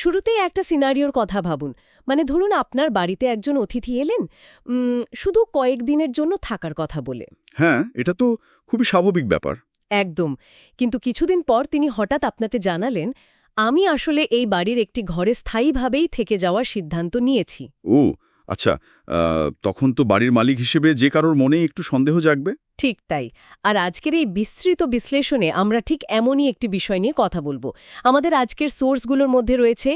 শুরুতেই একটা সিনারিওর কথা ভাবুন। মানে ধরুন আপনার বাড়িতে একজন অতিথি এলেন, শুধু কয়েকদিনের জন্য থাকার কথা বলে। হ্যাঁ, এটা তো খুবই স্বাভাবিক ব্যাপার। একদম। কিন্তু কিছুদিন পর তিনি হঠাৎ আপনাকে জানালেন, আমি আসলে এই বাড়ির একটি ঘরে স্থায়ীভাবেই থেকে যাওয়ার সিদ্ধান্ত নিয়েছি। ও আচ্ছা, তখন তো বাড়ির মালিক হিসেবে যে কারোর মনে একটু সন্দেহ জাগবে। ঠিক তাই। আর আজকের এই বিস্তৃত বিশ্লেষণে আমরা ঠিক এমনই একটি বিষয় নিয়ে কথা বলবো। আমাদের আজকের সোর্সগুলোর মধ্যে রয়েছে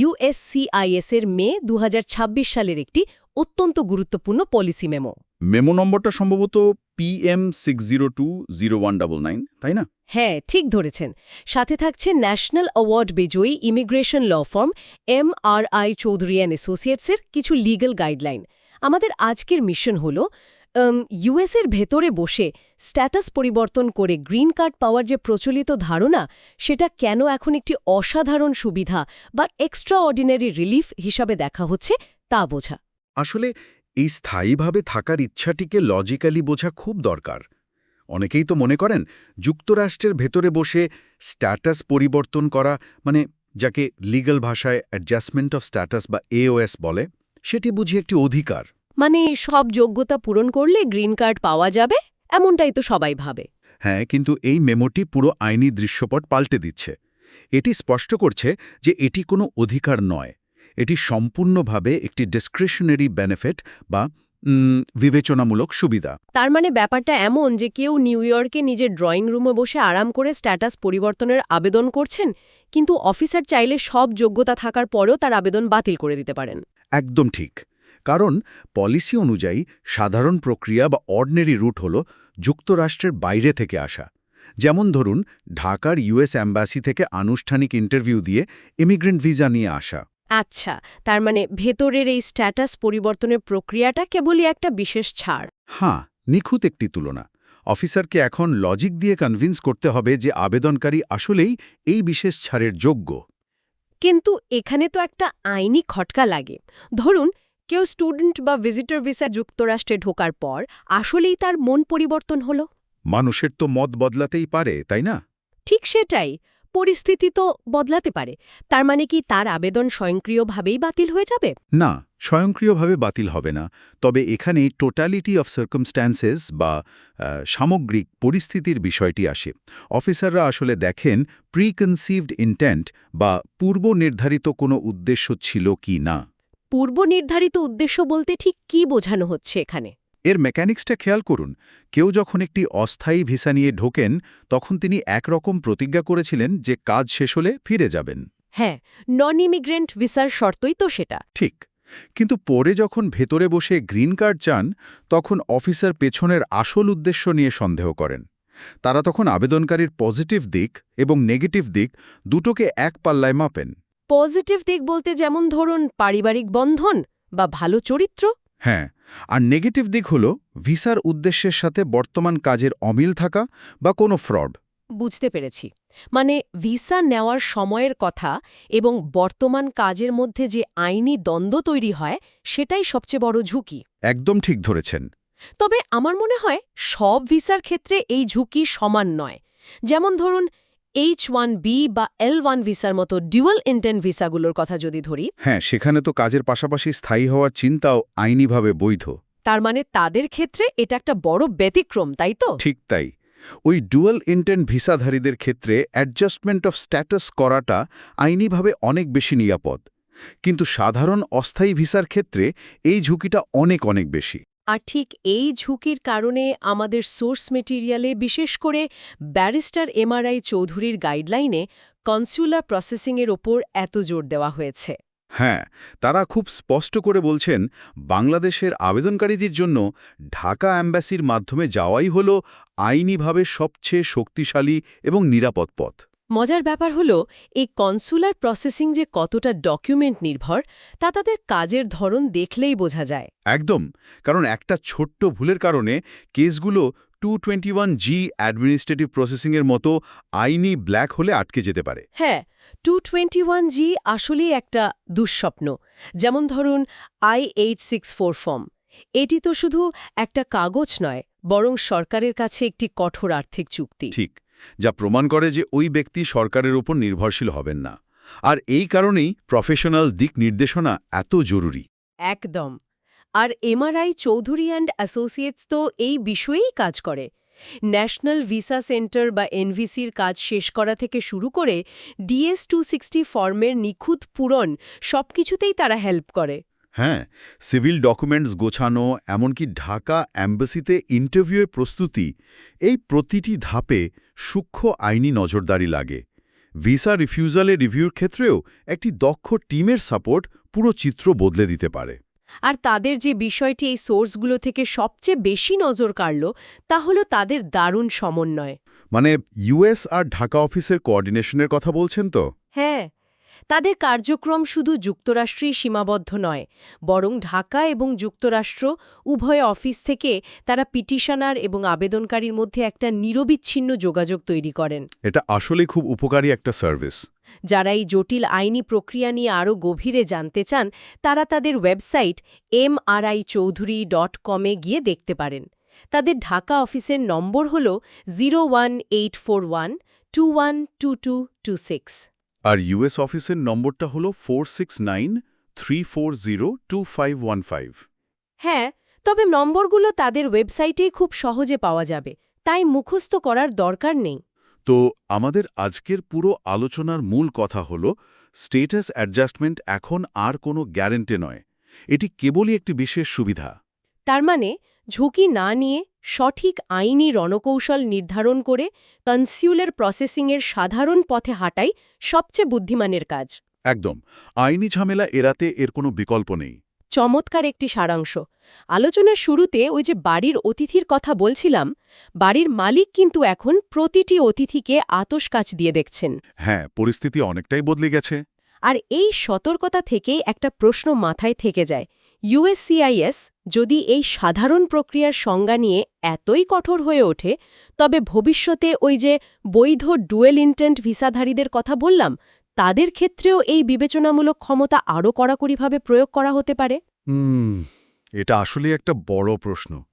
USCIS এর মে 2026 সালের একটি অত্যন্ত গুরুত্বপূর্ণ পলিসি মেমো। মেমো নম্বরটা সম্ভবত PM602019, তাই না? হ্যাঁ, ঠিক ধরেছেন। সাথে থাকছে ন্যাশনাল অ্যাওয়ার্ড বিজয়ী immigration law firm MRI Chowdhury and অ্যাসোসিয়েটসের কিছু লিগ্যাল গাইডলাইন। আমাদের আজকের মিশন হল ইউএসের ভেতরে বসে স্ট্যাটাস পরিবর্তন করে গ্রিন কার্ড পাওয়ার যে প্রচলিত ধারণা, সেটা কেন এখন একটি অসাধারণ সুবিধা বা এক্সট্রা অর্ডিনারি রিলিফ হিসাবে দেখা হচ্ছে তা বোঝা। আসলে এই স্থায়ীভাবে থাকার ইচ্ছাটিকে লজিক্যালি বোঝা খুব দরকার। অনেকেই তো মনে করেন যুক্তরাষ্ট্রের ভেতরে বসে স্ট্যাটাস পরিবর্তন করা, মানে যাকে লিগ্যাল ভাষায় অ্যাডজাস্টমেন্ট অফ স্ট্যাটাস বা AOS বলে, সেটি বুঝি একটি অধিকার। মানে সব যোগ্যতা পূরণ করলে গ্রিন কার্ড পাওয়া যাবে, এমনটাই তো সবাই ভাবে। হ্যাঁ, কিন্তু এই মেমোটি পুরো আইনি দৃশ্যপট পাল্টে দিচ্ছে। এটি স্পষ্ট করছে যে এটি কোনো অধিকার নয়, এটি সম্পূর্ণভাবে একটি ডিসক্রিশনারি বেনিফিট বা বিবেচনামূলক সুবিধা। তার মানে ব্যাপারটা এমন যে কেউ নিউ ইয়র্কে নিজের ড্রয়িং রুমে বসে আরাম করে স্ট্যাটাস পরিবর্তনের আবেদন করছেন, কিন্তু অফিসার চাইলে সব যোগ্যতা থাকার পরেও তার আবেদন বাতিল করে দিতে পারেন। একদম ঠিক। কারণ পলিসি অনুযায়ী সাধারণ প্রক্রিয়া বা অর্ডিনারি রুট হল যুক্তরাষ্ট্রের বাইরে থেকে আসা। যেমন ধরুন ঢাকার US অ্যাম্বাসি থেকে আনুষ্ঠানিক ইন্টারভিউ দিয়ে ইমিগ্রেন্ট ভিসা নিয়ে আসা। আচ্ছা, তার মানে ভেতরের এই স্ট্যাটাস পরিবর্তনের প্রক্রিয়াটা কেবলই একটা বিশেষ ছাড়। হ্যাঁ, নিখুঁত একটি তুলনা। অফিসারকে এখন লজিক দিয়ে কনভিন্স করতে হবে যে আবেদনকারী আসলেই এই বিশেষ ছাড়ের যোগ্য। কিন্তু এখানে তো একটা আইনি খটকা লাগে। ধরুন কেউ স্টুডেন্ট বা ভিজিটর ভিসা যুক্তরাষ্ট্রে ঢোকার পর আসলেই তার মন পরিবর্তন হলো। মানুষের তো মত বদলাতেই পারে, তাই না? ঠিক সেটাই। পরিস্থিতি তো বদলাতে পারে। তার মানে কি তার আবেদন স্বয়ংক্রিয়ভাবেই বাতিল হয়ে যাবে? না, স্বয়ংক্রিয়ভাবে বাতিল হবে না। তবে এখানে টোটালিটি অফ সার্কামস্ট্যান্সেস বা সামগ্রিক পরিস্থিতির বিষয়টি আসে। অফিসাররা আসলে দেখেন প্রিকনসিভড ইন্টেন্ট বা পূর্ব নির্ধারিত কোনো উদ্দেশ্য ছিল কি না। পূর্ব নির্ধারিত উদ্দেশ্য বলতে ঠিক কি বোঝানো হচ্ছে এখানে? এর মেকানিক্সটা খেয়াল করুন। কেউ যখন একটি অস্থায়ী ভিসা নিয়ে ঢোকেন, তখন তিনি একরকম প্রতিজ্ঞা করেছিলেন যে কাজ শেষ হলে ফিরে যাবেন। হ্যাঁ, নন ইমিগ্রেন্ট ভিসার শর্তই তো সেটা। ঠিক। কিন্তু পরে যখন ভেতরে বসে গ্রিন কার্ড চান, তখন অফিসার পেছনের আসল উদ্দেশ্য নিয়ে সন্দেহ করেন। তারা তখন আবেদনকারীর পজিটিভ দিক এবং নেগেটিভ দিক দুটোকে এক পাল্লায় মাপেন। পজিটিভ দিক বলতে যেমন ধরুন পারিবারিক বন্ধন বা ভালো চরিত্র। হ্যাঁ, আর নেগেটিভ দিক হল ভিসার উদ্দেশ্যের সাথে বর্তমান কাজের অমিল থাকা বা কোনো ফ্রড। বুঝতে পেরেছি। মানে ভিসা নেওয়ার সময়ের কথা এবং বর্তমান কাজের মধ্যে যে আইনি দ্বন্দ্ব তৈরি হয়, সেটাই সবচেয়ে বড় ঝুঁকি। একদম ঠিক ধরেছেন। তবে আমার মনে হয় সব ভিসার ক্ষেত্রে এই ঝুঁকি সমান নয়। যেমন ধরুন H1B বা L1 ভিসার মতো ডুয়াল ইন্টেন্ট ভিসাগুলোর কথা যদি ধরি, হ্যাঁ, সেখানে তো কাজের পাশাপাশি স্থায়ী হওয়ার চিন্তাও আইনিভাবে বৈধ। তার মানে তাদের ক্ষেত্রে এটা একটা বড় ব্যতিক্রম, তাই তো? ঠিক তাই। ওই ডুয়াল ইন্টেন্ট ভিসাধারীদের ক্ষেত্রে অ্যাডজাস্টমেন্ট অফ স্ট্যাটাস করাটা আইনিভাবে অনেক বেশি নিরাপদ। কিন্তু সাধারণ অস্থায়ী ভিসার ক্ষেত্রে এই ঝুঁকিটা অনেক অনেক বেশি। আর ঠিক এই ঝুঁকির কারণে আমাদের সোর্স মেটেরিয়ালে, বিশেষ করে ব্যারিস্টার MRI চৌধুরীর গাইডলাইনে কনস্যুলার প্রসেসিংয়ের ওপর এত জোর দেওয়া হয়েছে। হ্যাঁ, তারা খুব স্পষ্ট করে বলছেন বাংলাদেশের আবেদনকারীদের জন্য ঢাকা অ্যাম্বাসির মাধ্যমে যাওয়াই হল আইনিভাবে সবচেয়ে শক্তিশালী এবং নিরাপদ পথ। মজার ব্যাপার হলো এই কনস্যুলার প্রসেসিং যে কতটা ডকুমেন্ট নির্ভর, তা তাদের কাজের ধরন দেখলেই বোঝা যায়। একদম, কারণ একটা ছোট্ট ভুলের কারণে কেসগুলো 221G অ্যাডমিনিস্ট্রেটিভ প্রসেসিংয়ের মতো আইনি ব্ল্যাক হলে আটকে যেতে পারে। হ্যাঁ, 221G আসলেই একটা দুঃস্বপ্ন। যেমন ধরুন I-864 ফর্ম। এটি তো শুধু একটা কাগজ নয়, বরং সরকারের কাছে একটি কঠোর আর্থিক চুক্তি। ঠিক, যা প্রমাণ করে যে ওই ব্যক্তি সরকারের উপর নির্ভরশীল হবেন না। আর এই কারণেই প্রফেশনাল দিক নির্দেশনা এত জরুরি। একদম। আর এমআরআই চৌধুরী অ্যান্ড অ্যাসোসিয়েটস তো এই বিষয়েই কাজ করে। ন্যাশনাল ভিসা সেন্টার বা এনভিসির কাজ শেষ করা থেকে শুরু করে DS-260 ফর্মের নিখুঁত পূরণ সবকিছুতেই তারা হেল্প করে। হ্যাঁ, সিভিল ডকুমেন্টস গোছানো, এমনকি ঢাকা অ্যাম্বাসিতে ইন্টারভিউয়ের প্রস্তুতি, এই প্রতিটি ধাপে সূক্ষ্ম আইনি নজরদারি লাগে। ভিসা রিফিউজালের রিভিউর ক্ষেত্রেও একটি দক্ষ টিমের সাপোর্ট পুরো চিত্র বদলে দিতে পারে। আর তাদের যে বিষয়টি এই সোর্সগুলো থেকে সবচেয়ে বেশি নজর কাড়ল তা হলো তাদের দারুণ সমন্বয়। মানে ইউএস আর ঢাকা অফিসের কোঅর্ডিনেশনের কথা বলছেন তো? হ্যাঁ, তাদের কার্যক্রম শুধু যুক্তরাষ্ট্রেই সীমাবদ্ধ নয়, বরং ঢাকা এবং যুক্তরাষ্ট্র উভয় অফিস থেকে তারা পিটিশনার এবং আবেদনকারীর মধ্যে একটা নিরবিচ্ছিন্ন যোগাযোগ তৈরি করেন। এটা আসলে খুব উপকারী একটা সার্ভিস। যারা এই জটিল আইনি প্রক্রিয়া নিয়ে আরও গভীরে জানতে চান তারা তাদের ওয়েবসাইট mrichaudhury.com-এ গিয়ে দেখতে পারেন। তাদের ঢাকা অফিসের নম্বর হল 01841212226। আর ইউএস অফিসের নম্বরটা হলো 4693402515। হ্যাঁ, তবে নম্বরগুলো তাদের ওয়েবসাইটেই খুব সহজে পাওয়া যাবে, তাই মুখস্থ করার দরকার নেই। তো আমাদের আজকের পুরো আলোচনার মূল কথা হলো, স্ট্যাটাস অ্যাডজাস্টমেন্ট এখন আর কোনো গ্যারেন্টি নয়, এটি কেবলই একটি বিশেষ সুবিধা। তার মানে ঝুঁকি না নিয়ে সঠিক আইনি রণকৌশল নির্ধারণ করে কনস্যুলার প্রসেসিংয়ের সাধারণ পথে হাঁটাই সবচেয়ে বুদ্ধিমানের কাজ। একদম, আইনি ঝামেলা এড়াতে এর কোনো বিকল্প নেই। চমৎকার একটি সারাংশ। আলোচনার শুরুতে ওই যে বাড়ির অতিথির কথা বলছিলাম, বাড়ির মালিক কিন্তু এখন প্রতিটি অতিথিকে আতশকাচ দিয়ে দেখছেন। হ্যাঁ, পরিস্থিতি অনেকটাই বদলে গেছে। আর এই সতর্কতা থেকেই একটা প্রশ্ন মাথায় থেকে যায়, USCIS যদি এই সাধারণ প্রক্রিয়ার সংজ্ঞা নিয়ে এতই কঠোর হয়ে ওঠে, তবে ভবিষ্যতে ওই যে বৈধ ডুয়েল ইন্টেন্ট ভিসাধারীদের কথা বললাম, তাদের ক্ষেত্রেও এই বিবেচনামূলক ক্ষমতা আরও কড়াকড়িভাবে প্রয়োগ করা হতে পারে। এটা আসলে একটা বড় প্রশ্ন।